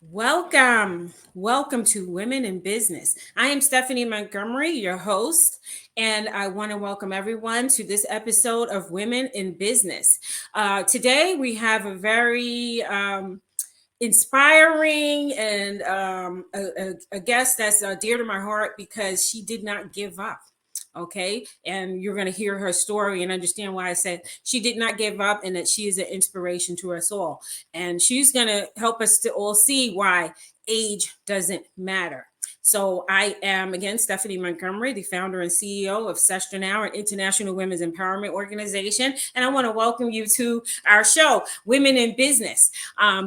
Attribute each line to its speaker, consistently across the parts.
Speaker 1: Welcome to Women in Business. I am Stephanie Montgomery, your host, and I want to welcome everyone to this episode of Women in Business. Today, we have a very inspiring and a guest that's dear to my heart because she did not give up. Okay, and you're going to hear her story and understand why I said she did not give up and that she is an inspiration to us all. And she's going to help us to all see why age doesn't matter. So I am again Stephanie Montgomery, the founder and CEO of Sestranow, an international women's empowerment organization, and I want to welcome you to our show, Women in Business.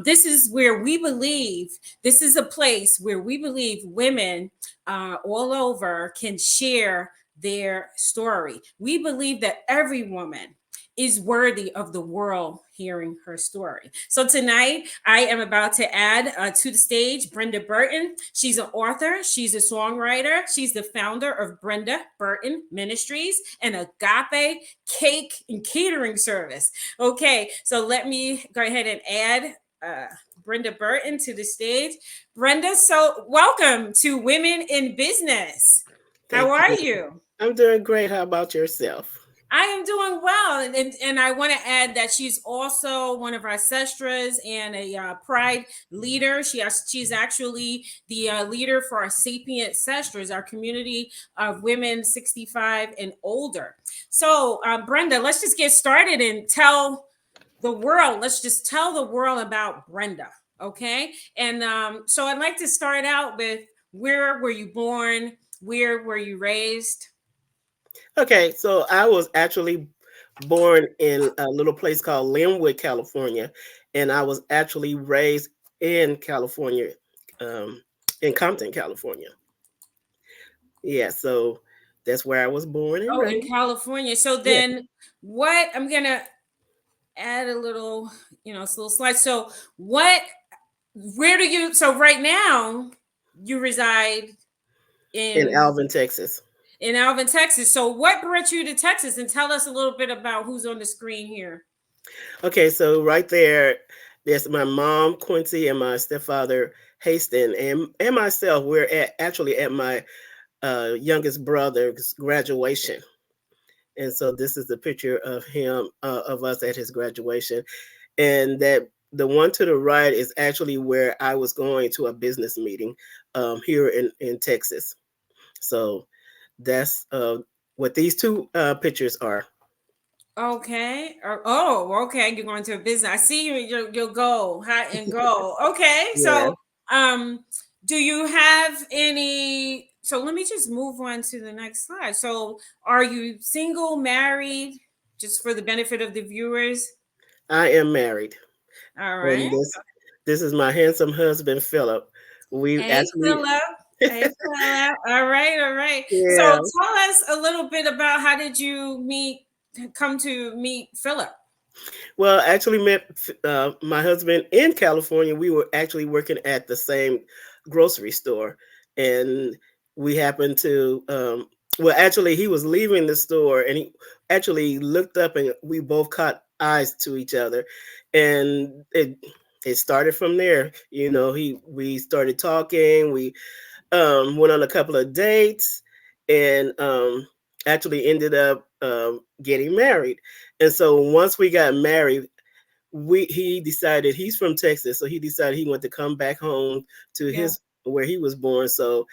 Speaker 1: This is where we believe. This is a place where we believe women all over can share their story. We believe that every woman is worthy of the world hearing her story. So tonight, I am about to add to the stage Brenda Burton. She's an author, she's a songwriter, she's the founder of Brenda Burton Ministries and Agape Cake and Catering Service. Okay, so let me go ahead and add Brenda Burton to the stage. Brenda, so welcome to Women in Business. How
Speaker 2: Thank
Speaker 1: are
Speaker 2: you.
Speaker 1: you?
Speaker 2: I'm doing great. How about yourself?
Speaker 1: I am doing well, and I want to add that she's also one of our Sestras and a Pride leader. She's actually the leader for our Sapient Sestras, our community of women 65 and older. So, Brenda, let's just get started and tell the world. Let's just tell the world about Brenda, okay? And so, I'd like to start out with where were you born? Where were you raised?
Speaker 2: Okay, so I was actually born in a little place called Linwood, California, and I was actually raised in California, um, in Compton, California. Yeah, so that's where I was born and
Speaker 1: Oh, in
Speaker 2: raised.
Speaker 1: California. So
Speaker 2: Yeah.
Speaker 1: then what I'm gonna add a little, it's a little slide. So what where do you so right now you reside
Speaker 2: In
Speaker 1: in
Speaker 2: Alvin, Texas.
Speaker 1: Alvin, Texas. So what brought you to Texas and tell us a little bit about who's on the screen here?
Speaker 2: Okay, so right there, there's my mom, Quincy, and my stepfather, Haston, and myself. We're actually at my youngest brother's graduation. And so this is the picture of him, of us at his graduation. And that the one to the right is actually where I was going to a business meeting here in Texas. So that's what these two pictures are.
Speaker 1: Okay. Okay. You're going to a business. I see you. Your goal, hot and goal. Okay.
Speaker 2: Yeah.
Speaker 1: So, um, do you have any? So let me just move on to the next slide. So, are you single, married? Just for the benefit of the viewers.
Speaker 2: I am married.
Speaker 1: All
Speaker 2: And
Speaker 1: right.
Speaker 2: this is my handsome husband, Philip. We
Speaker 1: Hey,
Speaker 2: actually,
Speaker 1: Philip. Hey, Philip. All right. All right. So,
Speaker 2: yeah.
Speaker 1: tell us a little bit about how did you come to meet Philip?
Speaker 2: Well, actually met my husband in California. We were actually working at the same grocery store, and we happened to. Well, actually, he was leaving the store, and he actually looked up, and we both caught eyes to each other, and it started from there. You know, he we started talking. We went on a couple of dates, and actually ended up getting married. And so once we got married, we he decided he's from Texas, so he decided he wanted to come back home to
Speaker 1: Yeah.
Speaker 2: his where he was born. So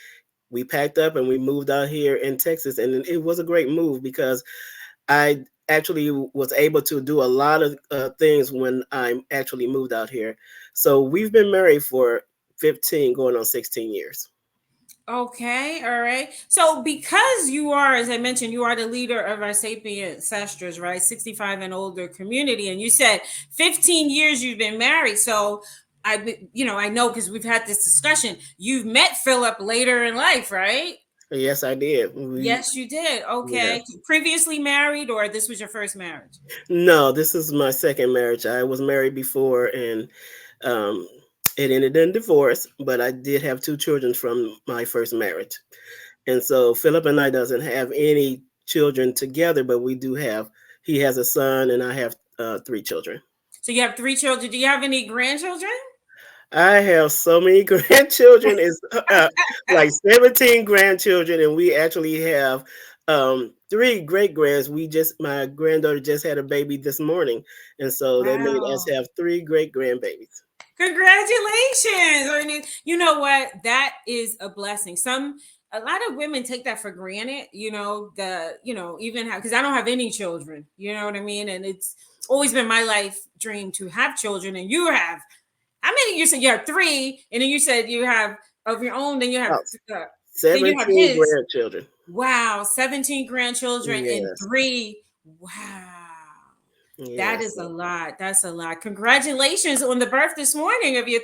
Speaker 2: we packed up and we moved out here in Texas, and it was a great move because I actually was able to do a lot of things when I actually moved out here. So we've been married for 15, going on 16 years.
Speaker 1: Okay, all right. So because you are, as I mentioned, you are the leader of our Sapient Sestras, right? 65 and older community. And you said 15 years you've been married. So I know because we've had this discussion. You've met Philip later in life, right?
Speaker 2: Yes, I did. We
Speaker 1: Yes, you did.
Speaker 2: Yeah.
Speaker 1: Okay. Previously married, or this was your first marriage?
Speaker 2: No, this is my second marriage. I was married before, and um, it ended in divorce. But I did have two children from my first marriage, and so Philip and I doesn't have any children together, but we do have. He has a son, and I have three children.
Speaker 1: So you have three children. Do you have any grandchildren?
Speaker 2: I have so many grandchildren. It's like 17 grandchildren, and we actually have three great grands. My granddaughter just had a baby this morning, and so that made us
Speaker 1: Wow.
Speaker 2: have three great grandbabies.
Speaker 1: Congratulations. You know what? That is a blessing. A lot of women take that for granted, even have, because I don't have any children, you know what I mean? And it's always been my life dream to have children. And you have, how many? You said you have three, and then you said you have of your own,
Speaker 2: Oh,
Speaker 1: uh, then you have
Speaker 2: 17
Speaker 1: his.
Speaker 2: grandchildren.
Speaker 1: Wow, 17 grandchildren and
Speaker 2: Yes,
Speaker 1: three. Wow. That
Speaker 2: yes,
Speaker 1: is a lot. That's a lot. Congratulations on the birth this morning of your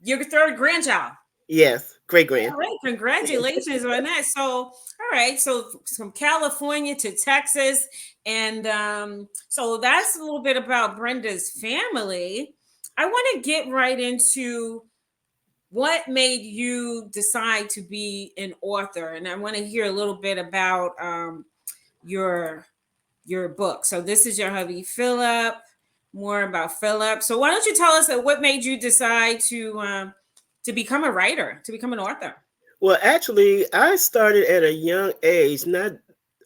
Speaker 1: your third grandchild.
Speaker 2: yes, great grand.
Speaker 1: All right, congratulations on that. So, all right, so from California to Texas, and so that's a little bit about Brenda's family. I want to get right into what made you decide to be an author, and I want to hear a little bit about your your book. So this is your hubby Philip. More about Philip. So why don't you tell us what made you decide to become a writer, to become an author?
Speaker 2: Well, actually, I started at a young age, not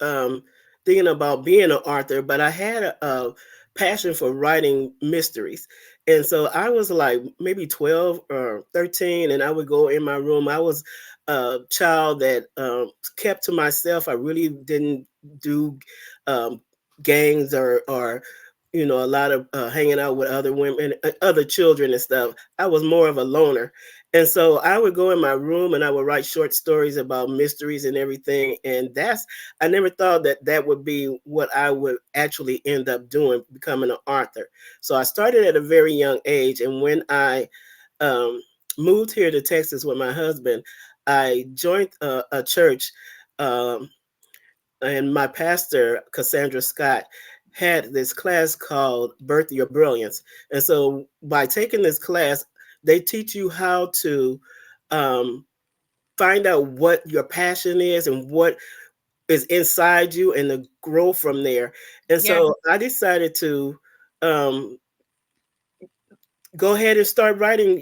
Speaker 2: um, thinking about being an author, but I had a passion for writing mysteries. And so I was like maybe 12 or 13, and I would go in my room. I was a child that kept to myself. I really didn't do um, gangs or a lot of hanging out with other women, other children and stuff. I was more of a loner. And so I would go in my room and I would write short stories about mysteries and everything. And I never thought that that would be what I would actually end up doing, becoming an author. So I started at a very young age. And when I um, moved here to Texas with my husband, I joined a church. Um, and my pastor, Cassandra Scott, had this class called Birth Your Brilliance. And so by taking this class, they teach you how to um, find out what your passion is and what is inside you and to grow from there. And
Speaker 1: Yeah.
Speaker 2: so I decided to um, go ahead and start writing.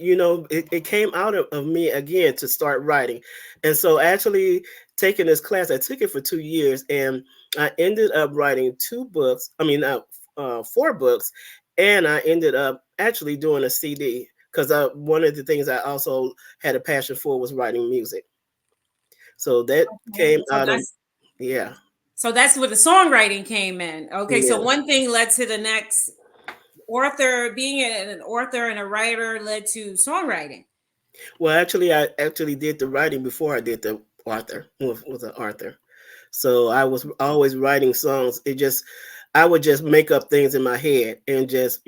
Speaker 2: It came out of me again to start writing. And so actually taking this class, I took it for 2 years, and I ended up writing 2 books, four books. And I ended up actually doing a CD, because one of the things I also had a passion for was writing music. So that
Speaker 1: Okay.
Speaker 2: came out of, yeah.
Speaker 1: So that's where the songwriting came in. Okay, so
Speaker 2: Yeah.
Speaker 1: one thing led to the next. Author, being an author and a writer led to songwriting.
Speaker 2: Well, actually, I actually did the writing before I did the author, was an author. So I was always writing songs. I would just make up things in my head and just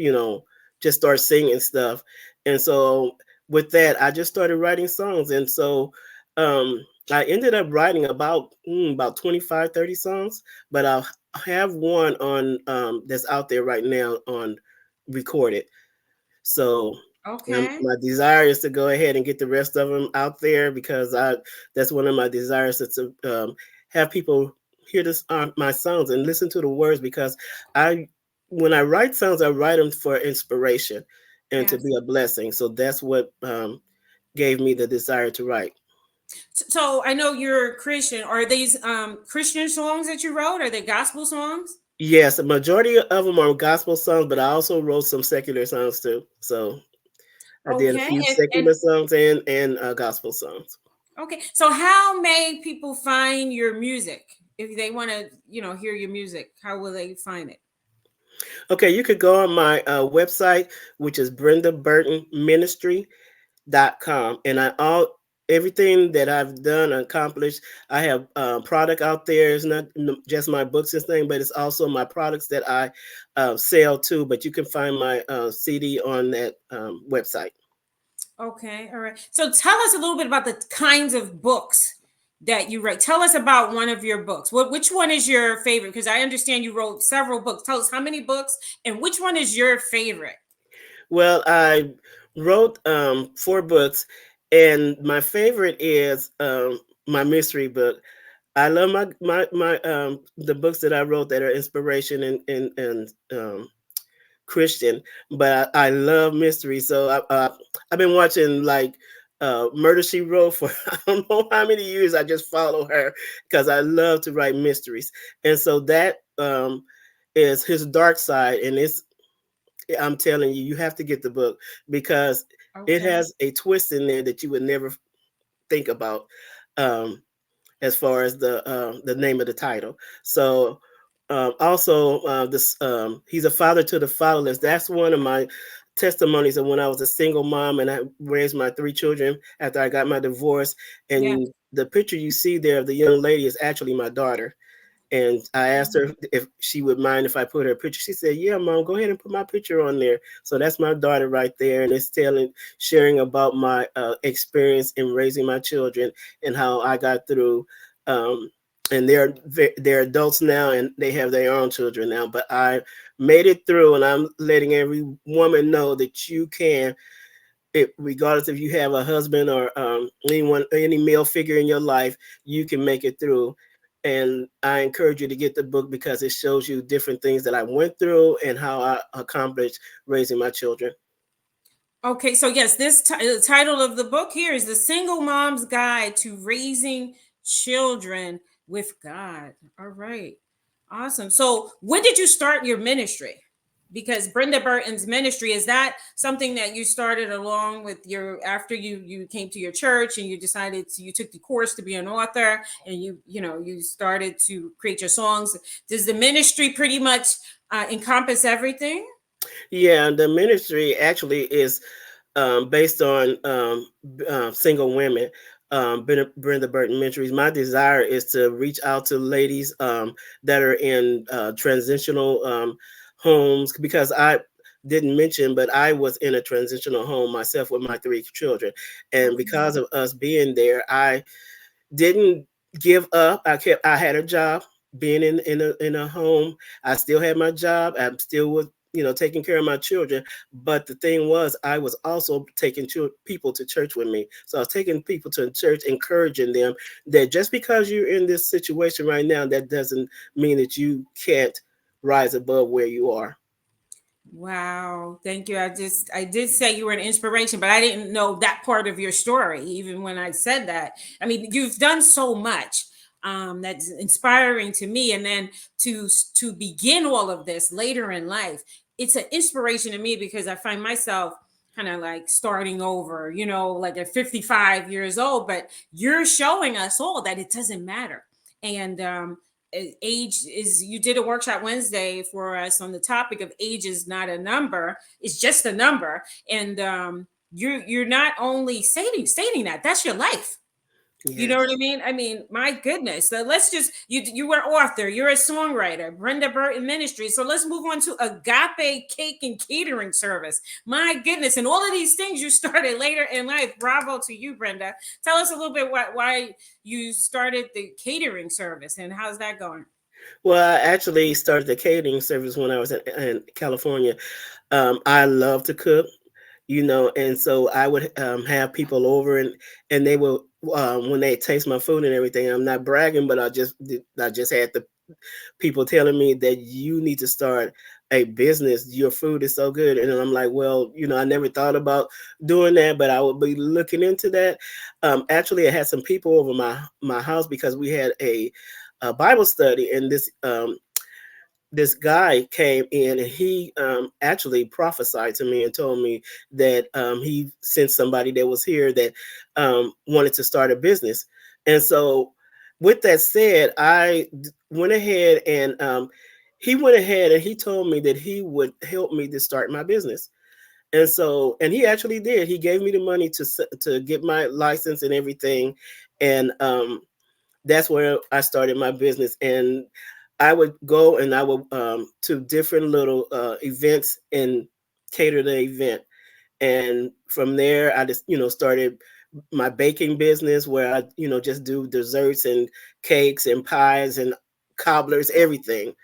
Speaker 2: start singing stuff. And so with that, I just started writing songs. And so I ended up writing about 25, 30 songs, but I have one on that's out there right now on recorded. So
Speaker 1: Okay.
Speaker 2: my desire is to go ahead and get the rest of them out there, because that's one of my desires, is to have people hear my songs and listen to the words, because I when I write songs, I write them for inspiration and to
Speaker 1: Yes.
Speaker 2: be a blessing. So that's what gave me the desire to write.
Speaker 1: So I know you're Christian. Are these Christian songs that you wrote? Are they gospel songs?
Speaker 2: Yes, the majority of them are gospel songs, but I also wrote some secular songs too. So I did a
Speaker 1: Okay.
Speaker 2: few
Speaker 1: And
Speaker 2: secular songs and gospel songs.
Speaker 1: okay. So how may people find your music? If they want to, hear your music, how will they find it?
Speaker 2: Okay, you could go on my website, which is brendaburtonministry.com. And everything that I've done, accomplished, I have product out there. It's not just my books and thing, but it's also my products that I sell too. But you can find my CD on that website.
Speaker 1: Okay. All right. So tell us a little bit about the kinds of books that you write. Tell us about one of your books. Which one is your favorite? Because I understand you wrote several books. Tell us how many books and which one is your favorite.
Speaker 2: Well, I wrote 4 books, and my favorite is my mystery book. I love my the books that I wrote that are inspiration and Christian, but I love mystery. So I've been watching like Murder She Wrote for I don't know how many years. I just follow her because I love to write mysteries, and so that is his dark side, and it's I'm telling you, you have to get the book because it
Speaker 1: Okay.
Speaker 2: has a twist in there that you would never think about. Um, as far as the name of the title. So also this he's a father to the fatherless. That's one of my testimonies of when I was a single mom and I raised my three children after I got my divorce.
Speaker 1: Yeah.
Speaker 2: And the picture you see there of the young lady is actually my daughter. And I asked her if she would mind if I put her picture. She said, "Yeah, mom, go ahead and put my picture on there." So that's my daughter right there, and it's sharing about my experience in raising my children and how I got through. Um, and they're adults now, and they have their own children now. But I made it through, and I'm letting every woman know that you can, regardless if you have a husband or any male figure in your life, you can make it through. And I encourage you to get the book because it shows you different things that I went through and how I accomplished raising my children.
Speaker 1: Okay, so yes, the title of the book here is The Single Mom's Guide to Raising Children with God. All right. Awesome. So, when did you start your ministry? Because Brenda Burton's ministry, is that something that you started along with your after you came to your church and you decided you took the course to be an author and you started to create your songs? Does the ministry pretty much encompass everything?
Speaker 2: Yeah, the ministry actually is based on single women. Brenda Burton Ministries. My desire is to reach out to ladies that are in transitional homes because I didn't mention, but I was in a transitional home myself with my three children, and
Speaker 1: Okay.
Speaker 2: because of us being there, I didn't give up. I had a job being in a home. I still had my job. I still was taking care of my children. But the thing was, I was also taking people to church with me. So I was taking people to church, encouraging them that just because you're in this situation right now, that doesn't mean that you can't rise above where you are.
Speaker 1: Wow, thank you. I did say you were an inspiration, but I didn't know that part of your story, even when I said that. I mean, you've done so much that's inspiring to me. And then to begin all of this later in life, it's an inspiration to me because I find myself kind of like starting over, like at 55 years old, but you're showing us all that it doesn't matter. And age is you did a workshop Wednesday for us on the topic of age is not a number, it's just a number. And you're not only stating that that's your life. You know what
Speaker 2: Yes.
Speaker 1: I mean? I mean, my goodness. So let's just you were author, you're a songwriter, Brenda Burton Ministry. So let's move on to Agape Cake and Catering Service. My goodness, and all of these things you started later in life. Bravo to you, Brenda. Tell us a little bit why you started the catering service and how's that going?
Speaker 2: Well, I actually started the catering service when I was in California. I love to cook, and so I would have people over, and they will when they taste my food and everything. I'm not bragging, but I just had the people telling me that you need to start a business. Your food is so good, and I'm like, well, I never thought about doing that, but I would be looking into that. Actually, I had some people over my house because we had a Bible study, and this guy came in and he actually prophesied to me and told me that he sent somebody that was here that wanted to start a business. And so, with that said, went ahead and he went ahead and he told me that he would help me to start my business. And so, and he actually did. He gave me the money to get my license and everything. And that's where I started my business. And I would go and I would to different little events and cater the event. And from there, I just started my baking business where I just do desserts and cakes and pies and cobblers, everything.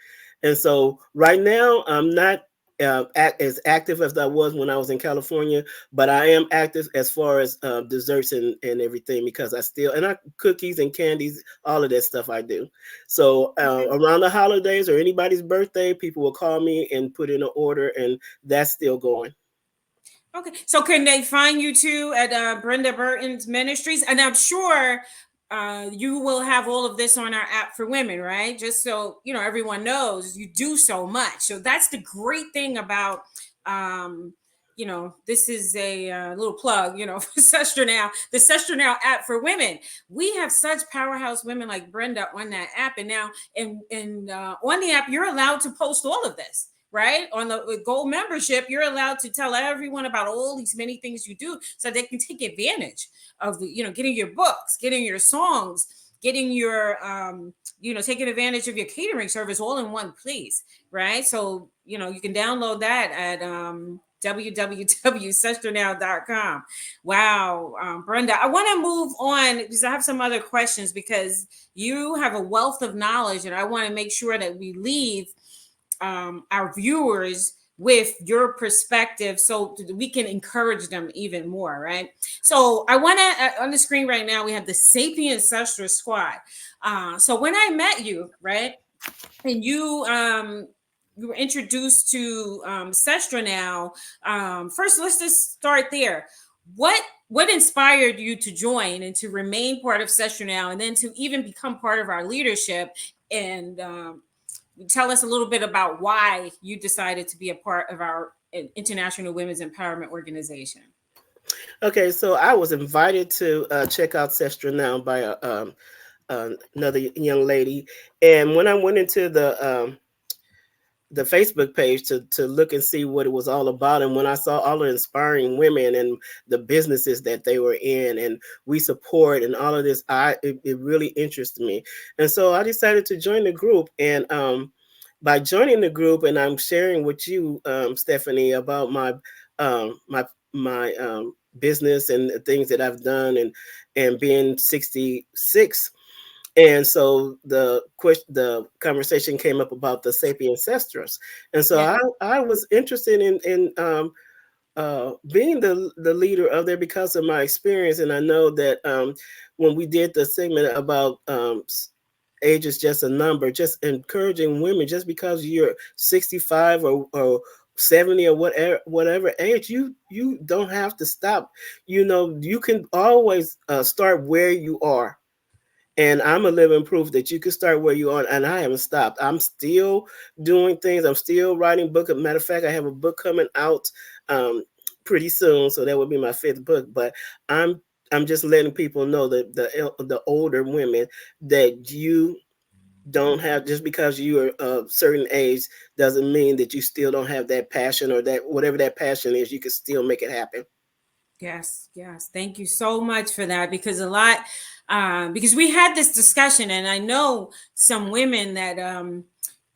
Speaker 2: And so right now, I'm not. as active as I was when I was in California, but I am active as far as desserts and everything, because I still, and I cookies and candies, all of that stuff I do. So
Speaker 1: Okay.
Speaker 2: around the holidays or anybody's birthday, people will call me and put in an order, and that's still going.
Speaker 1: Okay. So can they find you too at Brenda Burton's Ministries? And I'm sure you will have all of this on our app for women, right? Just so everyone knows you do so much. So that's the great thing about this is a little plug, for Sestranow, the Sestranow app for women. We have such powerhouse women like Brenda on that app, and now and on the app, you're allowed to post all of this, right? On the gold membership, you're allowed to tell everyone about all these many things you do so they can take advantage of getting your books, getting your songs, getting your taking advantage of your catering service all in one place, right? So you can download that at www.sestranow.com. Wow. Brenda, I want to move on because I have some other questions, because you have a wealth of knowledge and I want to make sure that we leave our viewers with your perspective so we can encourage them even more, right? So I want to, on the screen right now, we have the Sapient Sestras squad. So when I met you, right, and you were introduced to Sestranow, first let's just start there. What inspired you to join and to remain part of Sestranow, and then to even become part of our leadership? And tell us a little bit about why you decided to be a part of our International Women's Empowerment Organization.
Speaker 2: Okay, so I was invited to check out Sestra now by another young lady, and when I went into the Facebook page to look and see what it was all about, and when I saw all the inspiring women and the businesses that they were in, and we support and all of this, it really interested me, and so I decided to join the group. And by joining the group, and I'm sharing with you, Stephanie, about my business and the things that I've done, and being 66. And so the conversation came up about the Sapient Sestras, and so
Speaker 1: Yeah.
Speaker 2: I was interested in being the leader of there because of my experience, and I know that when we did the segment about age is just a number, just encouraging women, just because you're 65 or 70 or whatever age, you don't have to stop. You can always start where you are, and I'm a living proof that you can start where you are, and I haven't stopped. I'm still doing things. I'm still writing book. As a matter of fact, I have a book coming out um, pretty soon, so that would be my fifth book. But I'm I'm just letting people know that the older women, that you don't have, just because you are a certain age doesn't mean that you still don't have that passion, or that whatever that passion is, you can still make it happen.
Speaker 1: Yes, yes. Thank you so much for that, because because we had this discussion, and I know some women that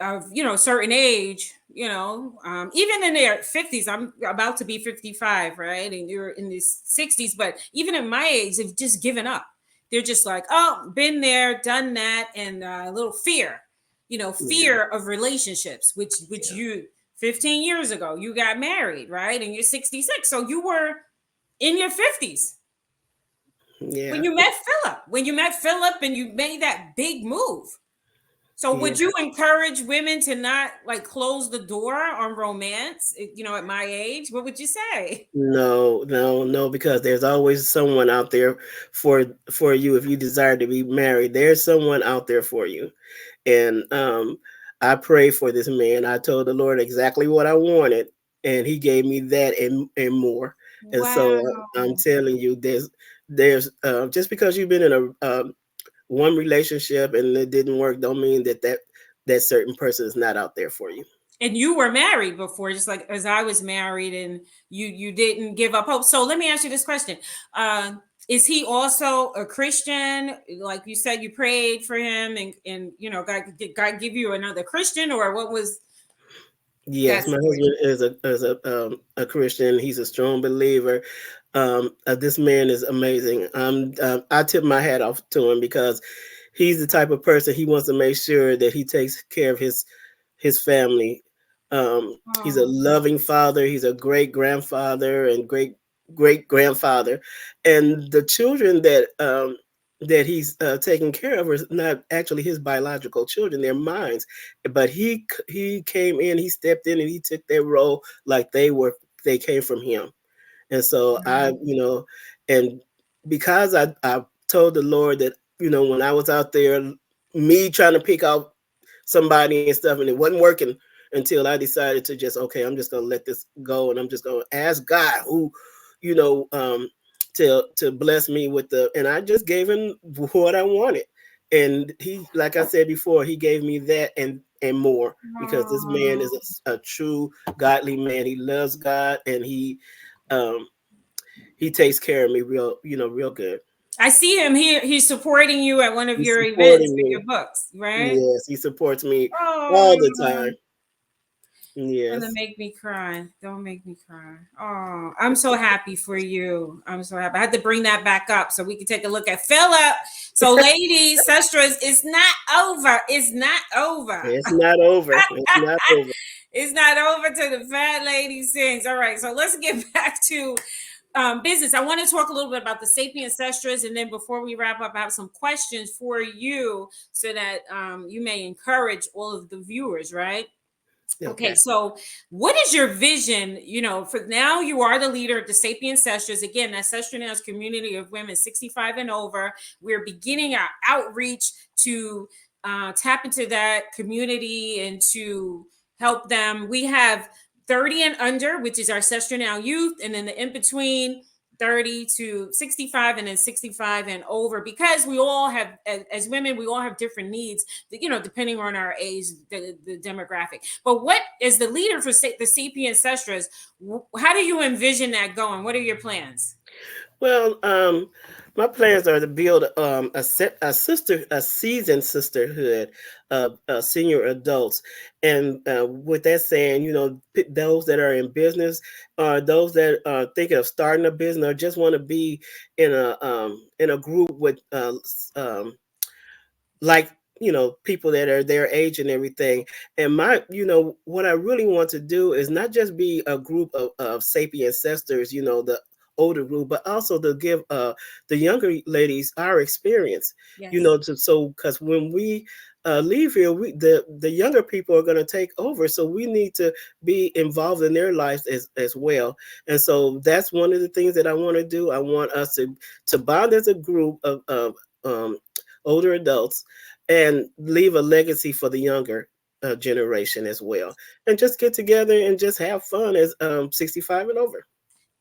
Speaker 1: of certain age, even in their 50s. I'm about to be 55, right? And you're in the 60s, but even at my age, they've just given up. They're just like, oh, been there, done that, and a little fear,
Speaker 2: Yeah,
Speaker 1: fear of relationships, which
Speaker 2: yeah,
Speaker 1: you 15 years ago you got married, right? And you're 66, so you were in your 50s
Speaker 2: yeah,
Speaker 1: when you met Philip and you made that big move. So
Speaker 2: yeah.
Speaker 1: would you encourage women to not like close the door on romance, at my age? What would you say?
Speaker 2: No, no, no, because there's always someone out there for you. If you desire to be married, there's someone out there for you. And I prayed for this man. I told the Lord exactly what I wanted, and He gave me that and more. And so I'm
Speaker 1: Wow.
Speaker 2: telling you, there's just because you've been in a one relationship and it didn't work, don't mean that certain person is not out there for you.
Speaker 1: And you were married before, just like as I was married, and you didn't give up hope. So let me ask you this question. Is he also a Christian? Like you said, you prayed for him, and God give you another Christian, or what was that
Speaker 2: Yes, my
Speaker 1: situation?
Speaker 2: husband is a Christian. He's a strong believer. This man is amazing. I tip my hat off to him because he's the type of person, he wants to make sure that he takes care of his family He's a
Speaker 1: Oh,
Speaker 2: loving father. He's a great grandfather and great grandfather, and the children that he's taking care of are not actually his biological children; they're mine. But he came in, he stepped in, and he took that role like they came from him. And so
Speaker 1: wow.
Speaker 2: and because I told the Lord that, when I was out there, me trying to pick out somebody and stuff, and it wasn't working until I decided to just, okay, I'm just gonna let this go, and I'm just gonna ask God who, you know, um, to bless me with and I just gave him what I wanted, and he, like I said before, he gave me that and more, because this man
Speaker 1: Oh.
Speaker 2: is a true godly man. He loves God, and um, he takes care of me real good.
Speaker 1: I see him here. He's supporting you at one of
Speaker 2: He's
Speaker 1: your events
Speaker 2: supporting
Speaker 1: for your
Speaker 2: me.
Speaker 1: books, right?
Speaker 2: Yes, he supports me all the
Speaker 1: Oh,
Speaker 2: time.
Speaker 1: gonna
Speaker 2: Yes.
Speaker 1: make me cry. Don't make me cry. Oh, I'm so happy for you. I'm so happy. I had to bring that back up so we can take a look at Philip. So, ladies, Sestras, it's not over. It's not over.
Speaker 2: It's not over. It's not over.
Speaker 1: It's not over till the fat lady sings. All right, so let's get back to business. I want to talk a little bit about the Sapient Sestras, and then before we wrap up, I have some questions for you so that you may encourage all of the viewers, right? Okay,
Speaker 2: Okay.
Speaker 1: so what is your vision? For now, you are the leader of the Sapient Sestras. Again, that's Sestranow's community of women 65 and over. We're beginning our outreach to tap into that community and to help them. We have 30 and under, which is our Sestranow youth, and then the in between 30 to 65, and then 65 and over, because we all have, as women, we all have different needs, depending on our age, the demographic. But what is the leader for the CP Ancestras? How do you envision that going? What are your plans?
Speaker 2: Well, my plans are to build a seasoned sisterhood of senior adults, and with that saying, those that are in business, or those that are thinking of starting a business, or just want to be in a group with like, people that are their age and everything. And what I really want to do is not just be a group of sapient ancestors, the older group, but also to give the younger ladies our experience,
Speaker 1: Yes.
Speaker 2: so because when we leave here, the younger people are going to take over, so we need to be involved in their lives as well. And so that's one of the things that I want to do. I want us to bond as a group of older adults, and leave a legacy for the younger generation as well, and just get together and just have fun as 65 and over.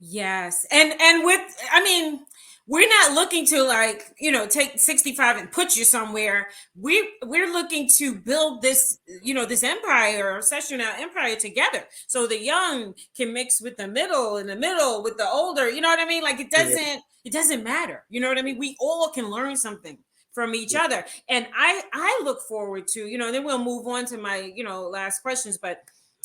Speaker 1: Yes. And with, I mean, we're not looking to, like, take 65 and put you somewhere. We're looking to build this, this empire, session empire together. So the young can mix with the middle, and the middle with the older. You know what I mean? Like,
Speaker 2: Yeah.
Speaker 1: it doesn't matter. You know what I mean? We all can learn something from each other. And I look forward to, then we'll move on to my, last questions, but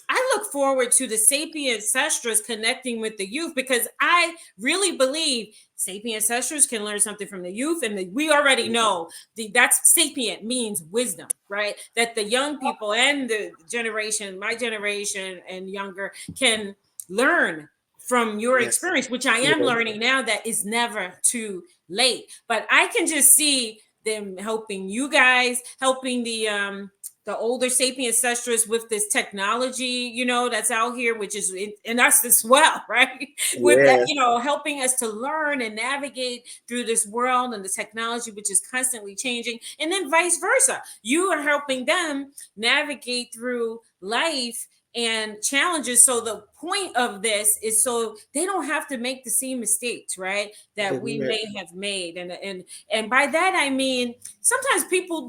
Speaker 1: I look forward to the sapient ancestors connecting with the youth, because I really believe sapient ancestors can learn something from the youth, and we already know that's sapient means wisdom, right? That the young people and the generation, my generation and younger, can learn from your
Speaker 2: Yes.
Speaker 1: experience, which I am
Speaker 2: Yeah.
Speaker 1: learning now that is never too late. But I can just see them helping you guys, helping the older sapient ancestors with this technology, that's out here, which is in us as well, right? With that,
Speaker 2: Yes.
Speaker 1: helping us to learn and navigate through this world and the technology, which is constantly changing. And then vice versa. You are helping them navigate through life and challenges. So the point of this is so they don't have to make the same mistakes, right? That we
Speaker 2: Amen.
Speaker 1: may have made. And by that I mean, sometimes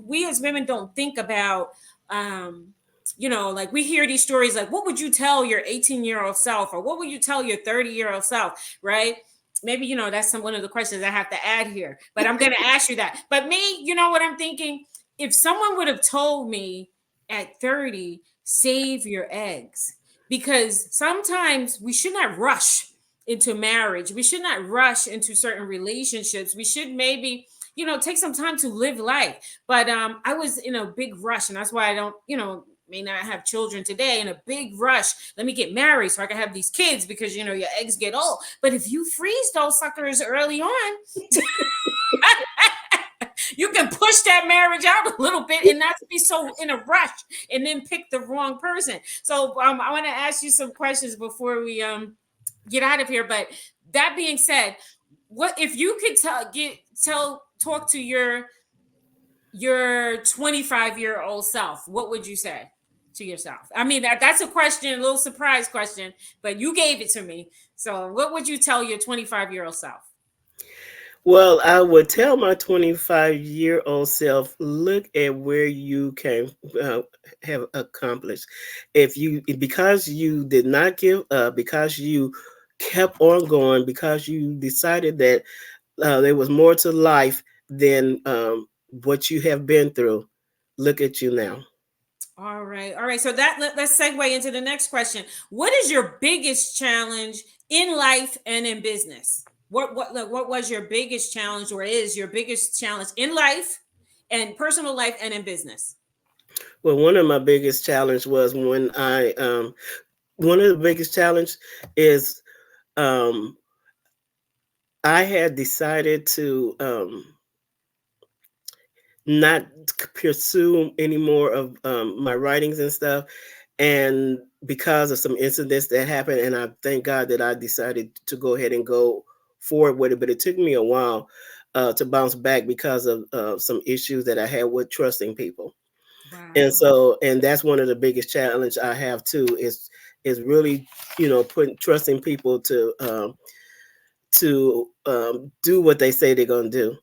Speaker 1: we as women don't think about, um like, we hear these stories like, what would you tell your 18-year-old self, or what would you tell your 30-year-old self, right? Maybe, that's one of the questions I have to add here, but I'm going to ask you that. But me, what I'm thinking, if someone would have told me at 30, save your eggs, because sometimes we should not rush into marriage, we should not rush into certain relationships, we should maybe, take some time to live life. But I was in a big rush, and that's why I don't, may not have children today in a big rush. Let me get married so I can have these kids because you know your eggs get old. But if you freeze those suckers early on, you can push that marriage out a little bit and not be so in a rush and then pick the wrong person. So I want to ask you some questions before we get out of here. But that being said, what if you could talk to your 25-year-old self, what would you say to yourself? I mean, that's a question, a little surprise question, but you gave it to me. So what would you tell your 25-year-old self?
Speaker 2: Well, I would tell my 25-year-old self, look at where you can have accomplished. If you, because you did not give up, because you kept on going, because you decided that there was more to life than what you have been through, look at you now.
Speaker 1: All right. All right. So let's segue into the next question. What is your biggest challenge in life and in business? What was your biggest challenge or is your biggest challenge in life and personal life and in business?
Speaker 2: Well, one of my biggest challenge was when one of the biggest challenge is um, I had decided to not pursue any more of my writings and stuff. And because of some incidents that happened, and I thank God that I decided to go ahead and go forward with it, but it took me a while to bounce back because of some issues that I had with trusting people. And
Speaker 1: Wow.
Speaker 2: so, and that's one of the biggest challenge I have too is really, putting trusting people to do what they say they're gonna do.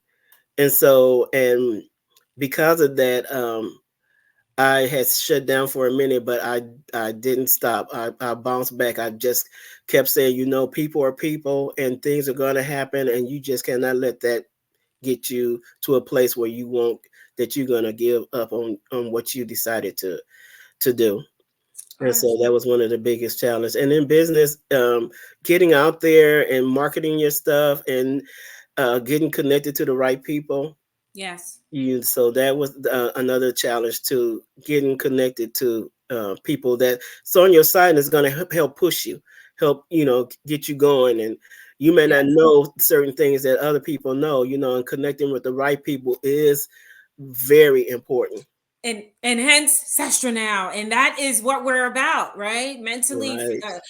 Speaker 2: And so, and because of that, I had shut down for a minute, but I didn't stop. I bounced back. I just kept saying, people are people, and things are going to happen, and you just cannot let that get you to a place where you won't that you're going to give up on what you decided to do. And so that
Speaker 1: Awesome.
Speaker 2: was one of the biggest challenges. And in business, getting out there and marketing your stuff and getting connected to the right people.
Speaker 1: Yes.
Speaker 2: So that was another challenge to getting connected to people that's on your side and is going to help push you, help get you going. And you may not
Speaker 1: Yes.
Speaker 2: know certain things that other people know, and connecting with the right people is very important.
Speaker 1: And hence Sestranow, and that is what we're about, right? Mentally,
Speaker 2: Right.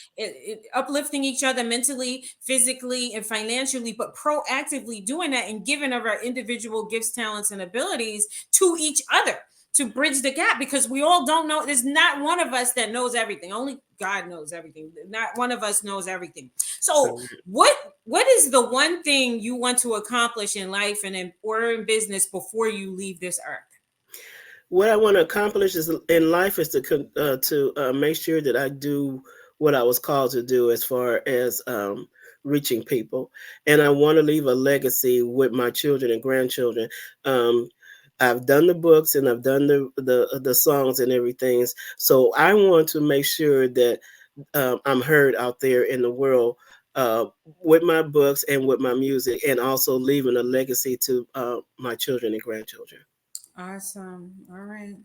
Speaker 1: uplifting each other mentally, physically, and financially, but proactively doing that and giving of our individual gifts, talents, and abilities to each other to bridge the gap, because we all don't know. There's not one of us that knows everything. Only God knows everything. Not one of us knows everything. So what is the one thing you want to accomplish in life and or in business before you leave this earth?
Speaker 2: What I want to accomplish is in life is to make sure that I do what I was called to do as far as reaching people, and I want to leave a legacy with my children and grandchildren. Um, I've done the books and I've done the songs and everything, so I want to make sure that I'm heard out there in the world with my books and with my music, and also leaving a legacy to my children and grandchildren.
Speaker 1: Awesome. All right.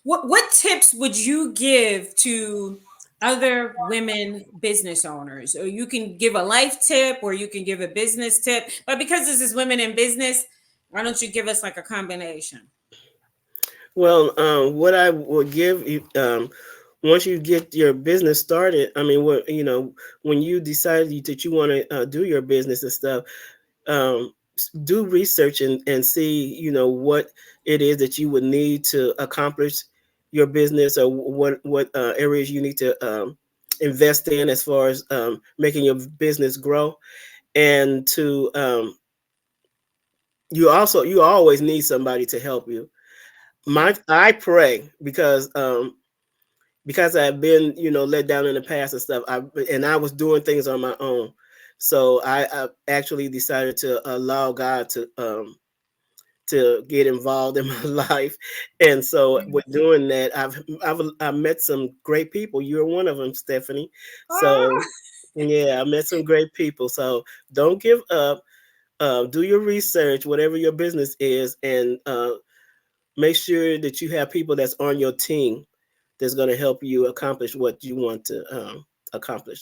Speaker 1: What tips would you give to other women business owners? Or you can give a life tip or you can give a business tip. But because this is women in business, why don't you give us like a combination?
Speaker 2: Well, what I would give you, once you get your business started, I mean, when you decide that you want to do your business and stuff, do research and see, what it is that you would need to accomplish your business, or what areas you need to invest in as far as making your business grow, and to you always need somebody to help you.
Speaker 1: Yeah.
Speaker 2: I pray because I've been, let down in the past and stuff. I was doing things on my own, so I actually decided to allow God to get involved in my life, and so with doing that, I've met some great people. You're one of them, Stephanie. So
Speaker 1: Oh,
Speaker 2: yeah, I met some great people. So don't give up. Do your research, whatever your business is, and make sure that you have people that's on your team that's going to help you accomplish what you want to accomplish.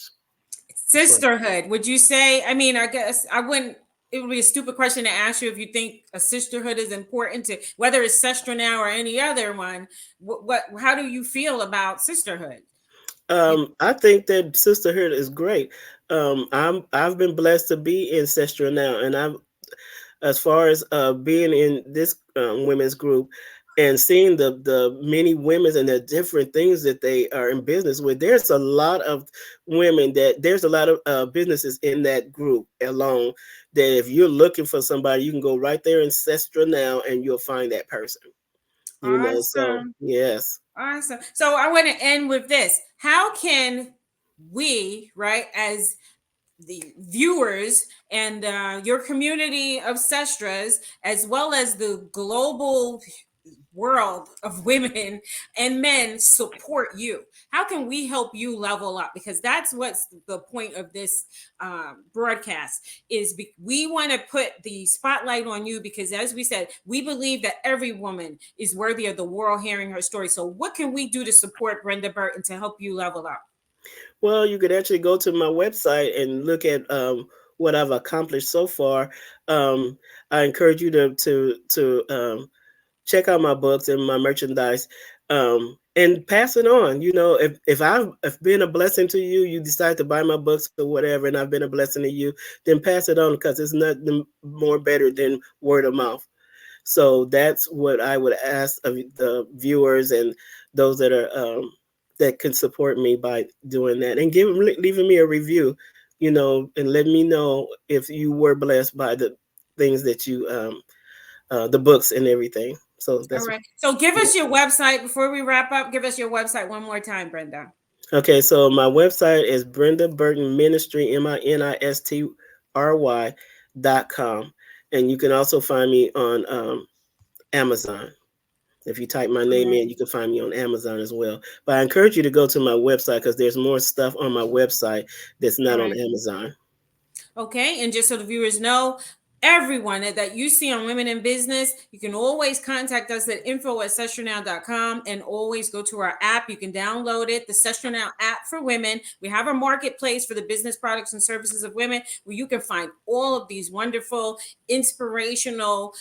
Speaker 2: So,
Speaker 1: Sisterhood, would you say? I mean, I guess I wouldn't. It would be a stupid question to ask you if you think a sisterhood is important to whether it's Sestranow or any other one. How do you feel about sisterhood? You,
Speaker 2: I think that sisterhood is great. I've been blessed to be in Sestranow, and I've as far as being in this women's group and seeing the many women and the different things that they are in business with. There's a lot of women that there's a lot of businesses in that group alone. That if you're looking for somebody, you can go right there in Sestra now, and you'll find that person. So
Speaker 1: awesome,
Speaker 2: yes.
Speaker 1: awesome. So I want to end with this: how can we, right, as the viewers and your community of Sestras, as well as the global world of women and men, support you? How can we help you level up? Because that's what's the point of this broadcast is we want to put the spotlight on you because, as we said, we believe that every woman is worthy of the world hearing her story. So what can we do to support Brenda Burton to help you level up?
Speaker 2: Well, you could actually go to my website and look at what I've accomplished so far. I encourage you to check out my books and my merchandise, and pass it on. If I've been a blessing to you, you decide to buy my books or whatever, and I've been a blessing to you, then pass it on because it's nothing more better than word of mouth. So that's what I would ask of the viewers and those that can support me by doing that and leaving me a review, and let me know if you were blessed by the things that you the books and everything. So
Speaker 1: All
Speaker 2: that's
Speaker 1: right. So give us your website before we wrap up. Give us your website one more time, Brenda.
Speaker 2: okay. So my website is Brenda Burton Ministry, ministry.com, and you can also find me on Amazon. If you type my name in, you can find me on Amazon as well. But I encourage you to go to my website because there's more stuff on my website that's
Speaker 1: All
Speaker 2: not on
Speaker 1: right.
Speaker 2: Amazon.
Speaker 1: Okay, and just so the viewers know, everyone that you see on Women in Business, you can always contact us at info@sestranow.com and always go to our app. You can download it, the Sestranow app for women. We have a marketplace for the business products and services of women where you can find all of these wonderful, inspirational,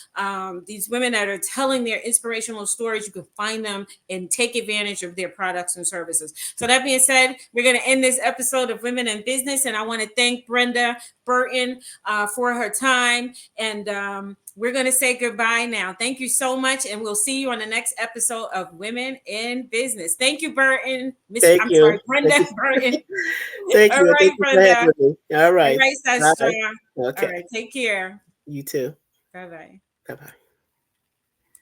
Speaker 1: these women that are telling their inspirational stories. You can find them and take advantage of their products and services. So that being said, we're going to end this episode of Women in Business, and I want to thank Brenda Burton for her time. And we're going to say goodbye now. Thank you so much. And we'll see you on the next episode of Women in Business. Thank you, Burton.
Speaker 2: Thank
Speaker 1: I'm
Speaker 2: you.
Speaker 1: sorry, Brenda Burton.
Speaker 2: Thank
Speaker 1: All
Speaker 2: you.
Speaker 1: right,
Speaker 2: Thank you for
Speaker 1: Brenda.
Speaker 2: having me. All
Speaker 1: All
Speaker 2: right.
Speaker 1: right,
Speaker 2: Bye.
Speaker 1: Sestra. All
Speaker 2: Okay.
Speaker 1: right, take care.
Speaker 2: You too.
Speaker 1: Bye bye.
Speaker 2: Bye bye.